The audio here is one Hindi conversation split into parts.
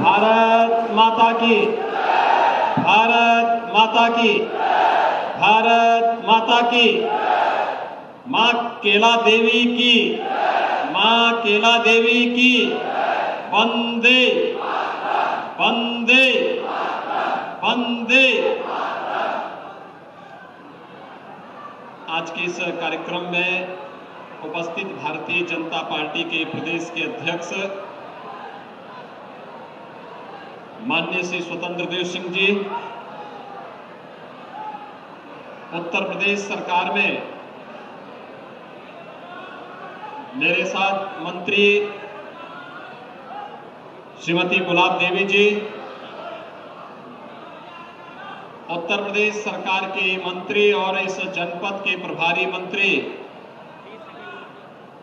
भारत माता की, भारत माता की, भारत माता की। मां केला देवी की, मां केला देवी की। वंदे वंदे वंदे। आज के इस कार्यक्रम में उपस्थित भारतीय जनता पार्टी के प्रदेश के अध्यक्ष माननीय श्री स्वतंत्र देव सिंह जी, उत्तर प्रदेश सरकार में मेरे साथ मंत्री श्रीमती गुलाब देवी जी, उत्तर प्रदेश सरकार के मंत्री और इस जनपद के प्रभारी मंत्री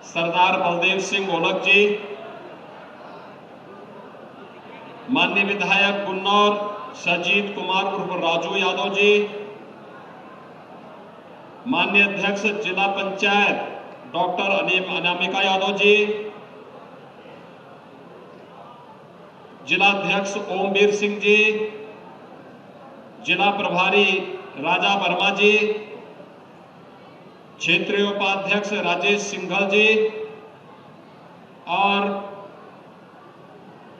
सरदार बलदेव सिंह ओलख जी, माननीय विधायक गुन्नौर सजीत कुमार उर्फ राजू यादव जी, माननीय अध्यक्ष जिला पंचायत डॉक्टर अनामिका यादव जी, जिला अध्यक्ष ओमवीर सिंह जी, जिला प्रभारी राजा वर्मा जी, क्षेत्रीय उपाध्यक्ष राजेश सिंघल जी और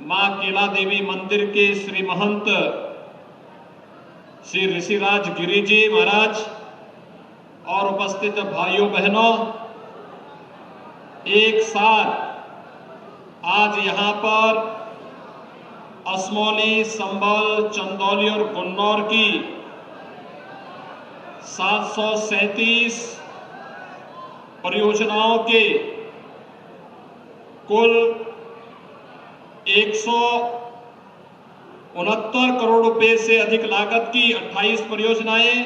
मां केला देवी मंदिर के श्री महंत श्री ऋषिराज गिरी जी महाराज और उपस्थित भाइयों बहनों, एक साथ आज यहां पर असमौली, संभल, चंदौली और गुन्नौर की 737 परियोजनाओं के कुल 169 करोड़ रुपए से अधिक लागत की 28 परियोजनाएं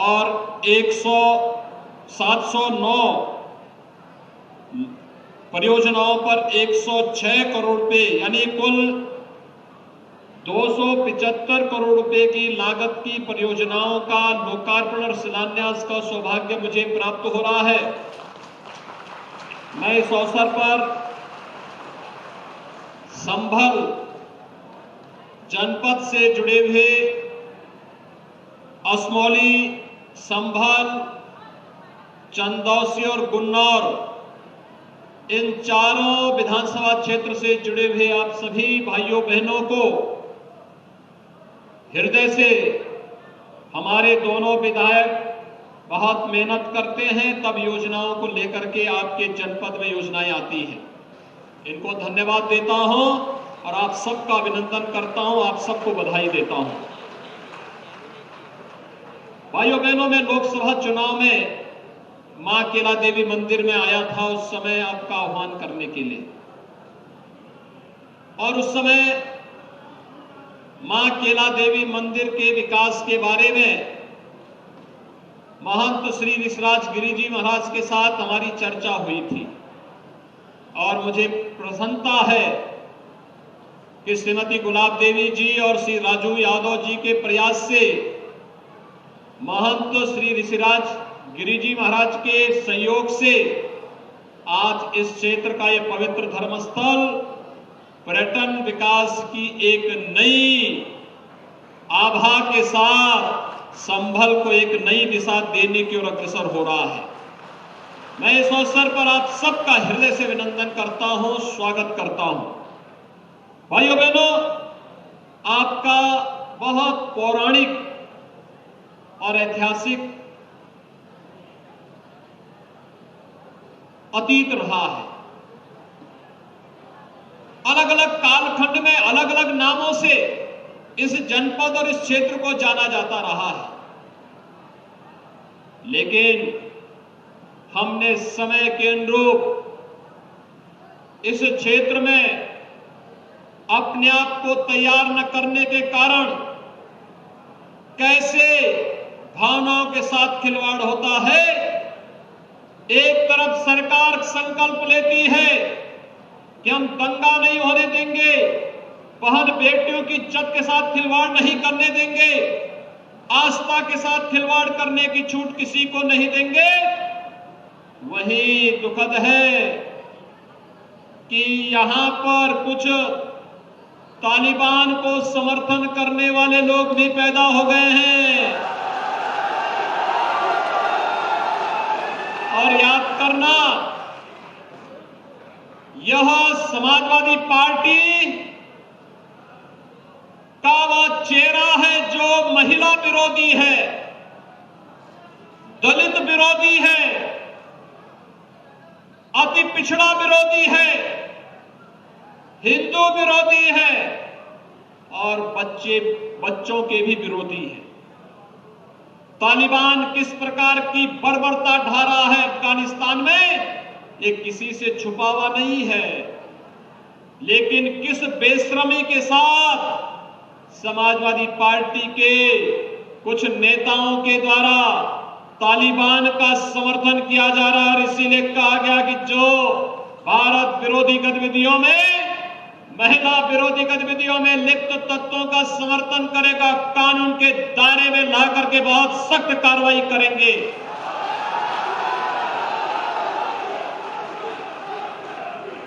और 709 परियोजनाओं पर 106 करोड़ रुपए यानी कुल 275 करोड़ रुपए की लागत की परियोजनाओं का लोकार्पण और शिलान्यास का सौभाग्य मुझे प्राप्त हो रहा है। मैं इस अवसर पर संभल जनपद से जुड़े हुए असमौली, संभल, चंदौसी और गुन्नौर, इन चारों विधानसभा क्षेत्र से जुड़े हुए आप सभी भाइयों बहनों को हृदय से, हमारे दोनों विधायक बहुत मेहनत करते हैं तब योजनाओं को लेकर के आपके जनपद में योजनाएं आती हैं। इनको धन्यवाद देता हूं और आप सबका अभिनंदन करता हूं, आप सबको बधाई देता हूं। भाइयों बहनों, मैं लोकसभा चुनाव में मां केला देवी मंदिर में आया था उस समय आपका आह्वान करने के लिए, और उस समय मां केला देवी मंदिर के विकास के बारे में महंत श्री ऋषिराज गिरी जी महाराज के साथ हमारी चर्चा हुई थी और मुझे प्रसन्नता है कि श्रीमती गुलाब देवी जी और श्री राजू यादव जी के प्रयास से महंत श्री ऋषिराज गिरी जी महाराज के सहयोग से आज इस क्षेत्र का यह पवित्र धर्मस्थल पर्यटन विकास की एक नई आभा के साथ संभल को एक नई दिशा देने की ओर अग्रसर हो रहा है। मैं इस अवसर पर आप सबका हृदय से अभिनंदन करता हूं, स्वागत करता हूं। भाइयों बहनों, आपका बहुत पौराणिक और ऐतिहासिक अतीत रहा है। अलग अलग कालखंड में अलग अलग नामों से इस जनपद और इस क्षेत्र को जाना जाता रहा है, लेकिन हमने समय के अनुरूप इस क्षेत्र में अपने आप को तैयार न करने के कारण कैसे भावनाओं के साथ खिलवाड़ होता है। एक तरफ सरकार संकल्प लेती है कि हम दंगा नहीं होने देंगे, बहन बेटियों की इज्जत के साथ खिलवाड़ नहीं करने देंगे, आस्था के साथ खिलवाड़ करने की छूट किसी को नहीं देंगे। वही दुखद है कि यहां पर कुछ तालिबान को समर्थन करने वाले लोग भी पैदा हो गए हैं। और याद करना, यह समाजवादी पार्टी का वह चेहरा है जो महिला विरोधी है, दलित विरोधी है, अति पिछड़ा विरोधी है, हिंदू विरोधी है और बच्चों के भी विरोधी है। तालिबान किस प्रकार की बर्बरता ढा रहा है अफगानिस्तान में, ये किसी से छुपा हुआ नहीं है। लेकिन किस बेशर्मी के साथ समाजवादी पार्टी के कुछ नेताओं के द्वारा तालिबान का समर्थन किया जा रहा है। और इसीलिए कहा गया कि जो भारत विरोधी गतिविधियों में, महिला विरोधी गतिविधियों में लिप्त तत्वों का समर्थन करेगा, कानून के दायरे में ला करके बहुत सख्त कार्रवाई करेंगे।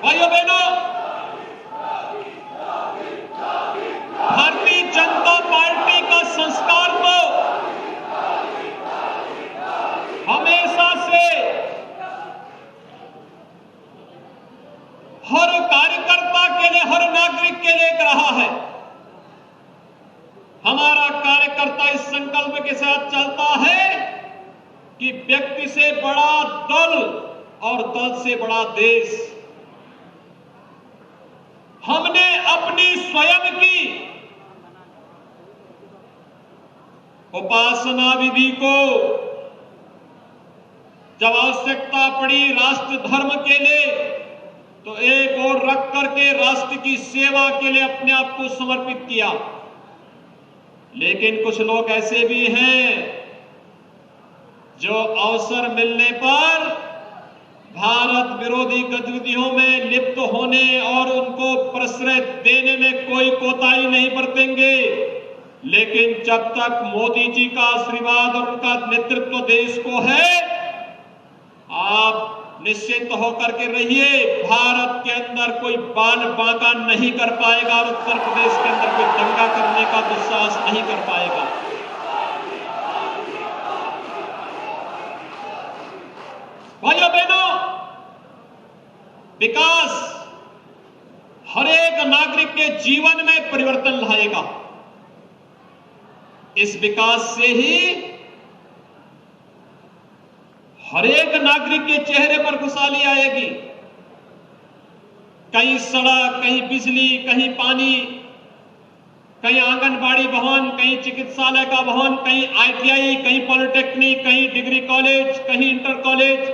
भाइयों बहनों, भारतीय जनता पार्टी का संस्कार तो हमेशा से हर कार्यकर्ता के लिए, हर नागरिक के लिए रहा है। हमारा कार्यकर्ता इस संकल्प के साथ चलता है कि व्यक्ति से बड़ा दल और दल से बड़ा देश। हमने अपनी स्वयं की उपासना विधि को जब आवश्यकता पड़ी राष्ट्र धर्म के लिए, तो एक और रख करके राष्ट्र की सेवा के लिए अपने आप को समर्पित किया। लेकिन कुछ लोग ऐसे भी हैं जो अवसर मिलने पर भारत विरोधी गतिविधियों में लिप्त होने और उनको प्रश्रय देने में कोई कोताही नहीं बरतेंगे। लेकिन जब तक मोदी जी का आशीर्वाद और उनका नेतृत्व देश को है, आप निश्चिंत होकर के रहिए, भारत के अंदर कोई बाल बांका नहीं कर पाएगा और उत्तर प्रदेश के अंदर कोई दंगा करने का दुस्साहस नहीं कर पाएगा। भाइयों बहनों, विकास हर एक नागरिक के जीवन में परिवर्तन लाएगा। इस विकास से ही हर एक नागरिक के चेहरे पर खुशहाली आएगी। कहीं सड़क, कहीं बिजली, कहीं पानी, कहीं आंगनबाड़ी भवन, कहीं चिकित्सालय का भवन, कहीं आईटीआई, कहीं पॉलिटेक्निक, कहीं डिग्री कॉलेज, कहीं इंटर कॉलेज।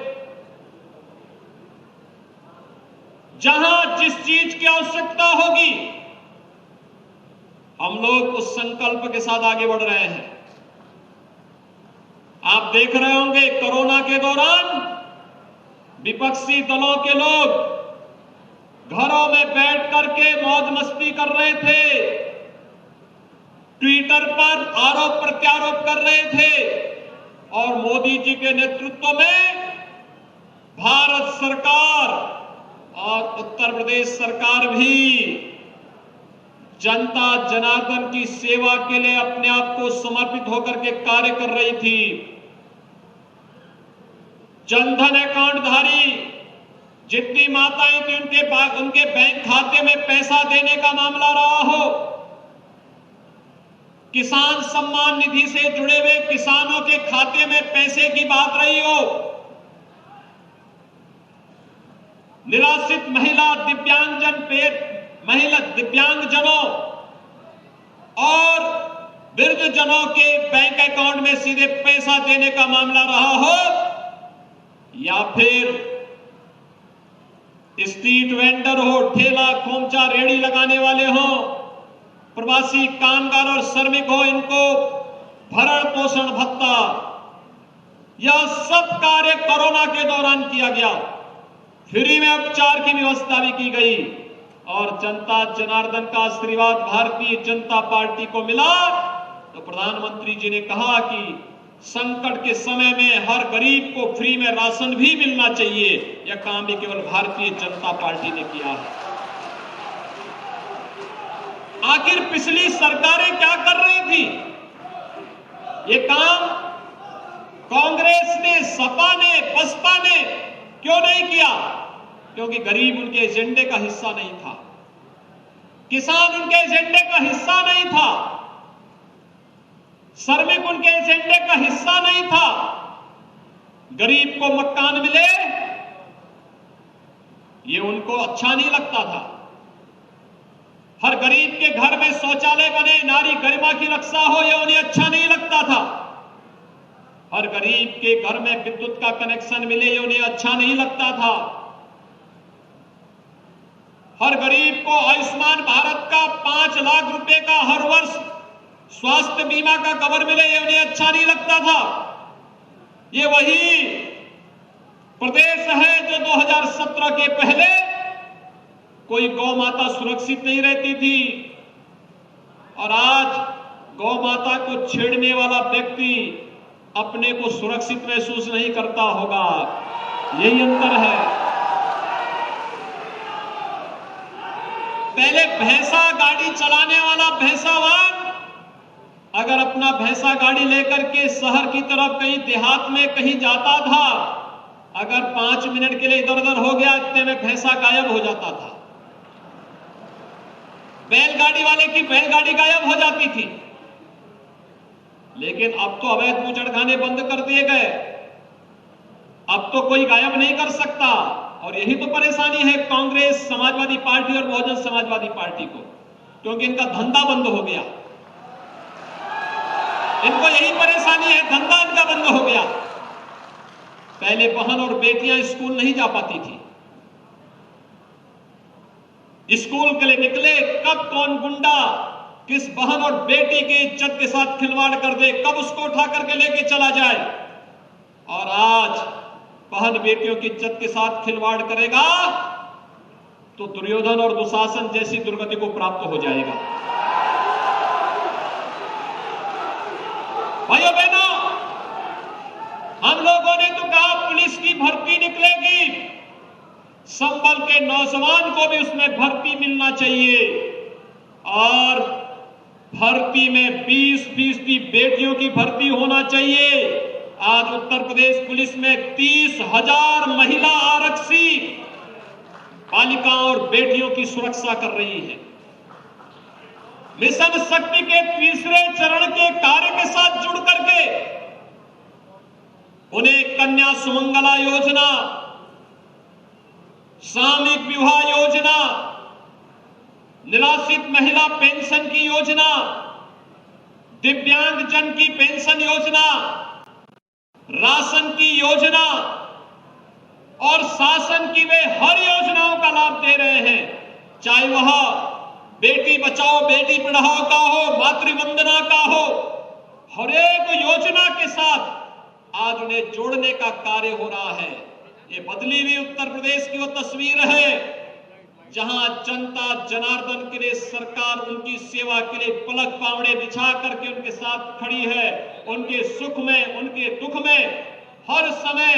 जहां जिस चीज की आवश्यकता होगी, हम लोग उस संकल्प के साथ आगे बढ़ रहे हैं। आप देख रहे होंगे कोरोना के दौरान विपक्षी दलों के लोग घरों में बैठ करके मौज मस्ती कर रहे थे, ट्विटर पर आरोप प्रत्यारोप कर रहे थे। और मोदी जी के नेतृत्व में भारत सरकार और उत्तर प्रदेश सरकार भी जनता जनार्दन की सेवा के लिए अपने आप को समर्पित होकर के कार्य कर रही थी। जनधन अकाउंटधारी जितनी माताएं थी, उनके बैंक खाते में पैसा देने का मामला रहा हो, किसान सम्मान निधि से जुड़े हुए किसानों के खाते में पैसे की बात रही हो, निराश्रित दिव्यांगजनों और वृद्धजनों के बैंक अकाउंट में सीधे पैसा देने का मामला रहा हो, या फिर स्ट्रीट वेंडर हो, ठेला खोमचा रेड़ी लगाने वाले हो, प्रवासी कामगार और श्रमिक हो, इनको भरण पोषण भत्ता, यह सब कार्य कोरोना के दौरान किया गया। फ्री में उपचार की व्यवस्था भी की गई और जनता जनार्दन का आशीर्वाद भारतीय जनता पार्टी को मिला। तो प्रधानमंत्री जी ने कहा कि संकट के समय में हर गरीब को फ्री में राशन भी मिलना चाहिए। यह काम भी केवल भारतीय जनता पार्टी ने किया है। आखिर पिछली सरकारें क्या कर रही थी? ये काम कांग्रेस ने, सपा ने, बसपा ने क्यों नहीं किया? क्योंकि गरीब उनके एजेंडे का हिस्सा नहीं था, किसान उनके एजेंडे का हिस्सा नहीं था, श्रमिक उनके एजेंडे का हिस्सा नहीं था। गरीब को मकान मिले ये उनको अच्छा नहीं लगता था। हर गरीब के घर में शौचालय बने, नारी गरिमा की रक्षा हो, ये उन्हें अच्छा नहीं लगता था। हर गरीब के घर में विद्युत का कनेक्शन मिले, ये उन्हें अच्छा नहीं लगता था। हर गरीब को आयुष्मान भारत का 5 लाख रुपए का हर वर्ष स्वास्थ्य बीमा का कवर मिले, ये उन्हें अच्छा नहीं लगता था। ये वही प्रदेश है जो 2017 के पहले कोई गौ माता सुरक्षित नहीं रहती थी, और आज गौ माता को छेड़ने वाला व्यक्ति अपने को सुरक्षित महसूस नहीं करता होगा। यही अंतर है। पहले भैंसा गाड़ी चलाने वाला भैंसावान अगर अपना भैंसा गाड़ी लेकर के शहर की तरफ कहीं देहात में कहीं जाता था, अगर 5 मिनट के लिए इधर उधर हो गया, इतने में भैंसा गायब हो जाता था। बैलगाड़ी वाले की बैलगाड़ी गायब हो जाती थी। लेकिन अब तो अवैध बूचड़खाने बंद कर दिए गए, अब तो कोई गायब नहीं कर सकता। और यही तो परेशानी है कांग्रेस, समाजवादी पार्टी और बहुजन समाजवादी पार्टी को, क्योंकि इनका धंधा बंद हो गया। इनको यही परेशानी है, धंधा इनका बंद हो गया। पहले बहन और बेटियां स्कूल नहीं जा पाती थी, स्कूल के लिए निकले, कब कौन गुंडा किस बहन और बेटी की इज्जत के साथ खिलवाड़ कर दे, कब उसको उठा करके लेके चला जाए। और आज बहन बेटियों की इज्जत के साथ खिलवाड़ करेगा तो दुर्योधन और दुशासन जैसी दुर्गति को प्राप्त हो जाएगा। भाइयों बहनों, हम लोगों ने तो कहा पुलिस की भर्ती निकलेगी, संभल के नौजवान को भी उसमें भर्ती मिलना चाहिए, और भर्ती में 20% बेटियों की भर्ती होना चाहिए। आज उत्तर प्रदेश पुलिस में 30,000 महिला आरक्षी बालिकाओं और बेटियों की सुरक्षा कर रही है। मिशन शक्ति के तीसरे चरण के कार्य के साथ जुड़ करके उन्हें कन्या सुमंगला योजना, सामूहिक विवाह योजना, निराश्रित महिला पेंशन की योजना, दिव्यांग जन की पेंशन योजना, राशन की योजना और शासन की वे हर योजनाओं का लाभ दे रहे हैं। चाहे वह बेटी बचाओ बेटी पढ़ाओ का हो, मातृवंदना का हो, हर एक योजना के साथ आज उन्हें जोड़ने का कार्य हो रहा है। ये बदली हुई उत्तर प्रदेश की वो तस्वीर है जहां जनता जनार्दन के लिए सरकार उनकी सेवा के लिए पलक पावड़े बिछा करके उनके साथ खड़ी है। उनके सुख में, उनके दुख में हर समय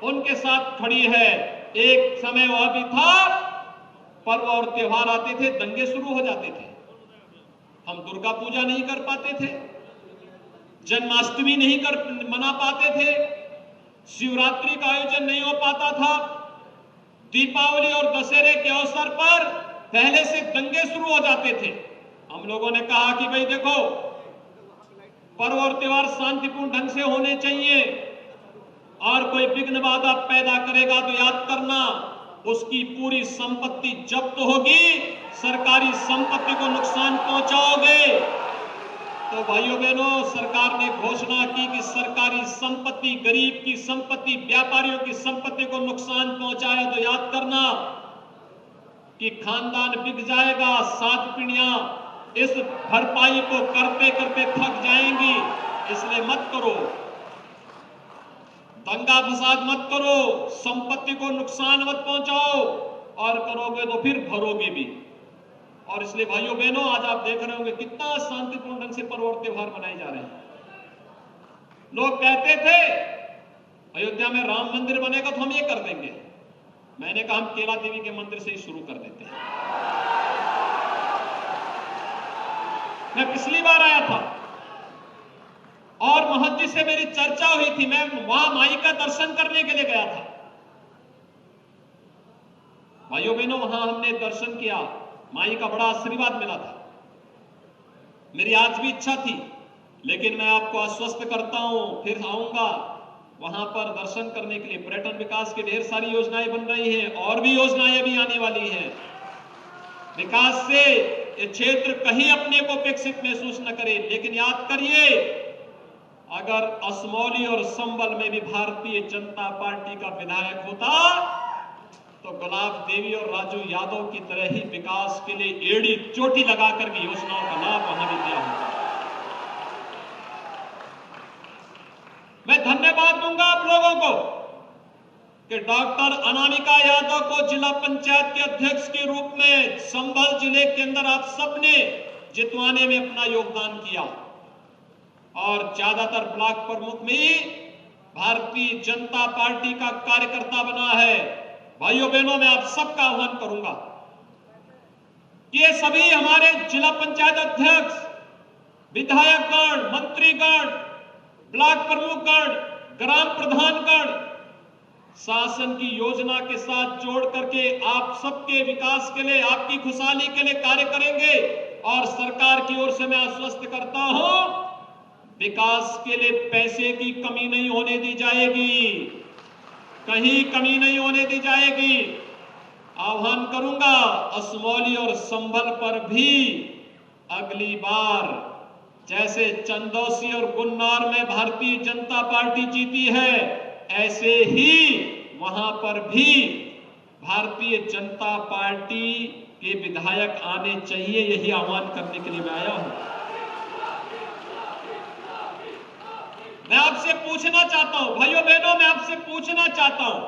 उनके साथ खड़ी है। एक समय वह भी था, पर्व और त्योहार आते थे, दंगे शुरू हो जाते थे, हम दुर्गा पूजा नहीं कर पाते थे, जन्माष्टमी नहीं मना पाते थे, शिवरात्रि का आयोजन नहीं हो पाता था, दीपावली और दशहरे के अवसर पर पहले से दंगे शुरू हो जाते थे। हम लोगों ने कहा कि भाई देखो, पर्व और त्योहार शांतिपूर्ण ढंग से होने चाहिए, और कोई विघ्न बाधा पैदा करेगा तो याद करना उसकी पूरी संपत्ति जब्त होगी, सरकारी संपत्ति को नुकसान पहुंचाओगे। तो भाइयों बहनों, सरकार ने घोषणा की कि सरकारी संपत्ति, गरीब की संपत्ति, व्यापारियों की संपत्ति को नुकसान पहुंचाया तो याद करना कि खानदान बिक जाएगा, 7 पीढ़ियां इस भरपाई को करते करते थक जाएंगी। इसलिए मत करो, दंगा फसाद मत करो, संपत्ति को नुकसान मत पहुंचाओ, और करोगे तो फिर भरोगे भी। और इसलिए भाइयों बहनों, आज आप देख रहे होंगे कितना शांतिपूर्ण ढंग से पर्व और त्योहार मनाए जा रहे हैं। लोग कहते थे अयोध्या में राम मंदिर बनेगा तो हम ये कर देंगे। मैंने कहा हम केला देवी के मंदिर से ही शुरू कर देते हैं। मैं पिछली बार आया था और महंत जी से मेरी चर्चा हुई थी। मैं वहां माई का दर्शन करने के लिए गया था। भाइयों बहनों, वहां हमने दर्शन किया, माई का बड़ा आशीर्वाद मिला था। मेरी आज भी इच्छा थी, लेकिन मैं आपको आश्वस्त करता हूं, फिर आऊंगा वहां पर दर्शन करने के लिए। पर्यटन विकास की ढेर सारी योजनाएं बन रही हैं और भी योजनाएं अभी आने वाली हैं। विकास से ये क्षेत्र कहीं अपने को विकसित महसूस न करे, लेकिन याद करिए, अगर असमौली और संबल में भी भारतीय जनता पार्टी का विधायक होता तो गुलाब देवी और राजू यादव की तरह ही विकास के लिए एड़ी चोटी लगाकर के योजनाओं का लाभ वहां भी दिया होता। मैं धन्यवाद दूंगा आप लोगों को कि डॉक्टर अनामिका यादव को जिला पंचायत के अध्यक्ष के रूप में संभल जिले के अंदर आप सबने जितवाने में अपना योगदान किया और ज्यादातर ब्लॉक प्रमुख में भारतीय जनता पार्टी का कार्यकर्ता बना है। भाइयों बहनों, मैं आप सबका आह्वान करूंगा कि ये सभी हमारे जिला पंचायत अध्यक्ष, विधायकगण, मंत्रीगण, ब्लॉक प्रमुखगण, ग्राम प्रधानगण शासन की योजना के साथ जोड़ करके आप सबके विकास के लिए, आपकी खुशहाली के लिए कार्य करेंगे। और सरकार की ओर से मैं आश्वस्त करता हूं, विकास के लिए पैसे की कमी नहीं होने दी जाएगी, कहीं कमी नहीं होने दी जाएगी। आह्वान करूंगा, असमौली और संभल पर भी अगली बार जैसे चंदौसी और गुन्नार में भारतीय जनता पार्टी जीती है, ऐसे ही वहां पर भी भारतीय जनता पार्टी के विधायक आने चाहिए। यही आह्वान करने के लिए मैं आया हूं। मैं आपसे पूछना चाहता हूं, भाइयों बहनों, मैं आपसे पूछना चाहता हूं,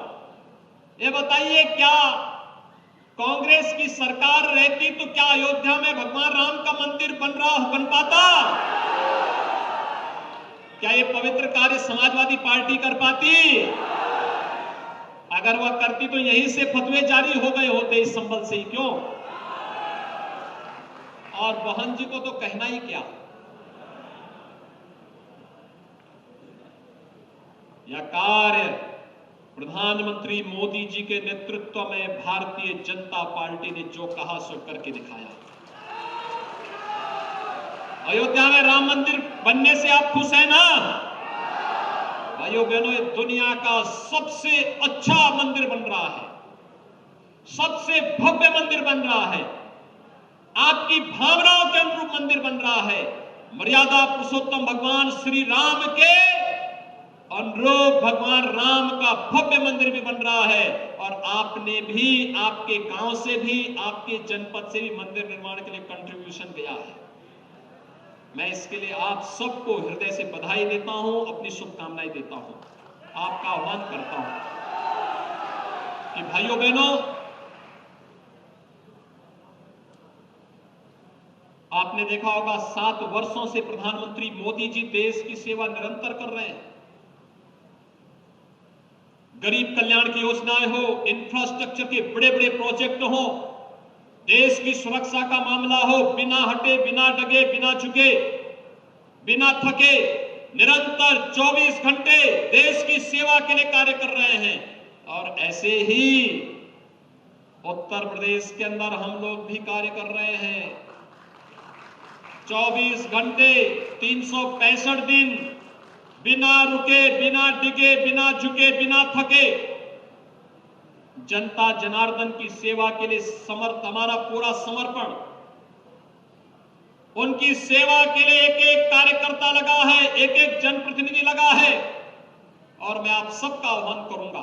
ये बताइए, क्या कांग्रेस की सरकार रहती तो क्या अयोध्या में भगवान राम का मंदिर बन पाता? क्या ये पवित्र कार्य समाजवादी पार्टी कर पाती? अगर वह करती तो यहीं से फतवे जारी हो गए होते, इस संबल से ही क्यों? और बहन जी को तो कहना ही क्या। यह कार्य प्रधानमंत्री मोदी जी के नेतृत्व में भारतीय जनता पार्टी ने जो कहा सो करके दिखाया। अयोध्या में राम मंदिर बनने से आप खुश हैं ना? भाइयों बहनों, ये दुनिया का सबसे अच्छा मंदिर बन रहा है, सबसे भव्य मंदिर बन रहा है, आपकी भावनाओं के अनुरूप मंदिर बन रहा है। मर्यादा पुरुषोत्तम भगवान श्री राम के अनुरूप भगवान राम का भव्य मंदिर भी बन रहा है। और आपने भी, आपके गांव से भी, आपके जनपद से भी मंदिर निर्माण के लिए कंट्रीब्यूशन दिया है। मैं इसके लिए आप सबको हृदय से बधाई देता हूं, अपनी शुभकामनाएं देता हूं। आपका आह्वान करता हूं कि भाइयों बहनों, आपने देखा होगा 7 वर्षों से प्रधानमंत्री मोदी जी देश की सेवा निरंतर कर रहे हैं। गरीब कल्याण की योजनाएं हो, इंफ्रास्ट्रक्चर के बड़े बड़े प्रोजेक्ट हो, देश की सुरक्षा का मामला हो, बिना हटे, बिना डगे, बिना झुके, बिना थके, निरंतर 24 घंटे देश की सेवा के लिए कार्य कर रहे हैं। और ऐसे ही उत्तर प्रदेश के अंदर हम लोग भी कार्य कर रहे हैं। 24 घंटे 365 दिन बिना रुके, बिना डिगे, बिना झुके, बिना थके जनता जनार्दन की सेवा के लिए हमारा पूरा समर्पण। उनकी सेवा के लिए एक एक कार्यकर्ता लगा है, एक एक जनप्रतिनिधि लगा है। और मैं आप सबका आह्वान करूंगा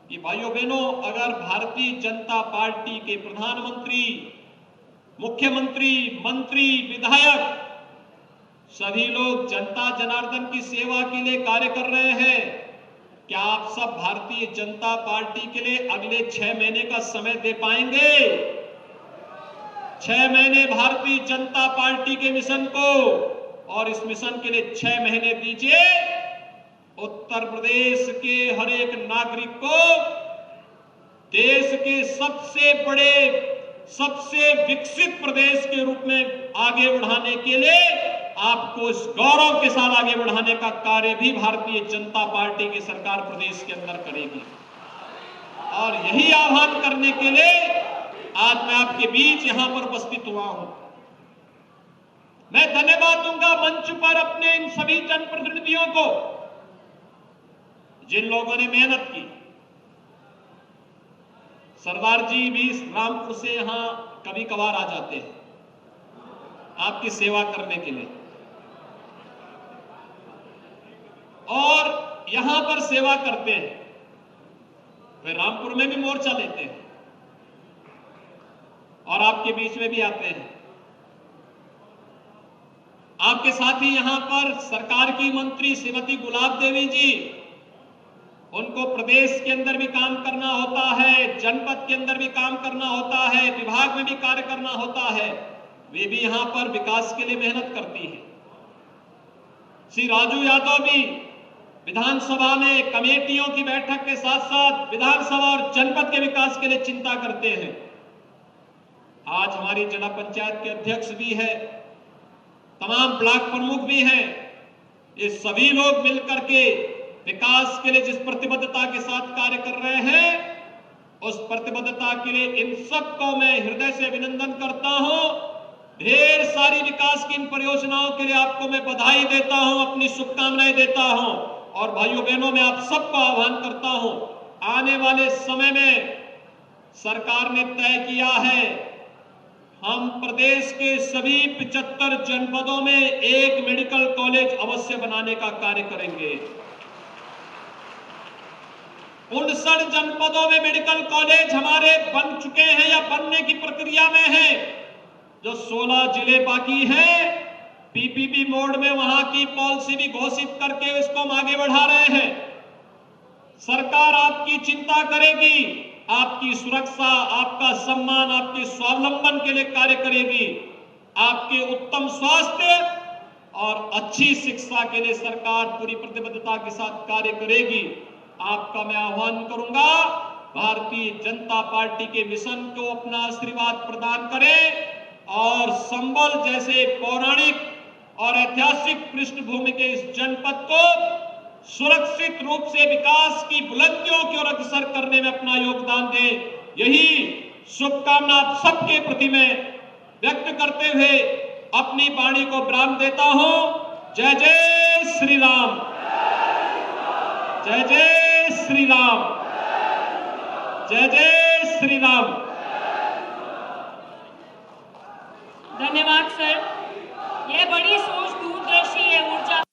कि भाइयों बहनों, अगर भारतीय जनता पार्टी के प्रधानमंत्री, मुख्यमंत्री, मंत्री, विधायक सभी लोग जनता जनार्दन की सेवा के लिए कार्य कर रहे हैं, क्या आप सब भारतीय जनता पार्टी के लिए अगले 6 महीने का समय दे पाएंगे? 6 महीने भारतीय जनता पार्टी के मिशन को, और इस मिशन के लिए 6 महीने दीजिए। उत्तर प्रदेश के हर एक नागरिक को देश के सबसे बड़े सबसे विकसित प्रदेश के रूप में आगे बढ़ाने के लिए आपको इस गौरव के साथ आगे बढ़ाने का कार्य भी भारतीय जनता पार्टी की सरकार प्रदेश के अंदर करेगी। और यही आह्वान करने के लिए आज मैं आपके बीच यहां पर उपस्थित हुआ हूं। मैं धन्यवाद दूंगा मंच पर अपने इन सभी जनप्रतिनिधियों को जिन लोगों ने मेहनत की। सरदार जी भी रामपुर से यहां कभी कभार आ जाते हैं आपकी सेवा करने के लिए और यहां पर सेवा करते हैं, वे रामपुर में भी मोर्चा लेते हैं और आपके बीच में भी आते हैं। आपके साथ ही यहां पर सरकार की मंत्री श्रीमती गुलाब देवी जी, उनको प्रदेश के अंदर भी काम करना होता है, जनपद के अंदर भी काम करना होता है, विभाग में भी कार्य करना होता है, वे भी यहां पर विकास के लिए मेहनत करती है। श्री राजू यादव भी विधानसभा में कमेटियों की बैठक के साथ साथ विधानसभा और जनपद के विकास के लिए चिंता करते हैं। आज हमारी जिला पंचायत के अध्यक्ष भी है, तमाम ब्लॉक प्रमुख भी हैं। ये सभी लोग मिलकर के विकास के लिए जिस प्रतिबद्धता के साथ कार्य कर रहे हैं, उस प्रतिबद्धता के लिए इन सबको मैं हृदय से अभिनंदन करता हूं। ढेर सारी विकास की इन परियोजनाओं के लिए आपको मैं बधाई देता हूं, अपनी शुभकामनाएं देता हूं और भाइयों बहनों मैं आप सबको आह्वान करता हूं, आने वाले समय में सरकार ने तय किया है हम प्रदेश के सभी 75 जनपदों में एक मेडिकल कॉलेज अवश्य बनाने का कार्य करेंगे। 59 जनपदों में मेडिकल कॉलेज हमारे बन चुके हैं या बनने की प्रक्रिया में हैं। जो 16 जिले बाकी हैं, पीपीपी मोड में वहां की पॉलिसी भी घोषित करके इसको हम आगे बढ़ा रहे हैं। सरकार आपकी चिंता करेगी, आपकी सुरक्षा, आपका सम्मान, आपके स्वावलंबन के लिए कार्य करेगी। आपके उत्तम स्वास्थ्य और अच्छी शिक्षा के लिए सरकार पूरी प्रतिबद्धता के साथ कार्य करेगी। आपका मैं आह्वान करूंगा, भारतीय जनता पार्टी के मिशन को अपना आशीर्वाद प्रदान करें और संबल जैसे पौराणिक और ऐतिहासिक पृष्ठभूमि के इस जनपद को सुरक्षित रूप से विकास की बुलंदियों की ओर अग्रसर करने में अपना योगदान दें। यही शुभकामना आप सबके प्रति मैं व्यक्त करते हुए अपनी वाणी को विराम देता हूं। जय जय श्री राम, जय जय श्री राम, जय जय श्री राम। धन्यवाद सर। यह बड़ी सोच दूरदर्शी है, ऊर्जा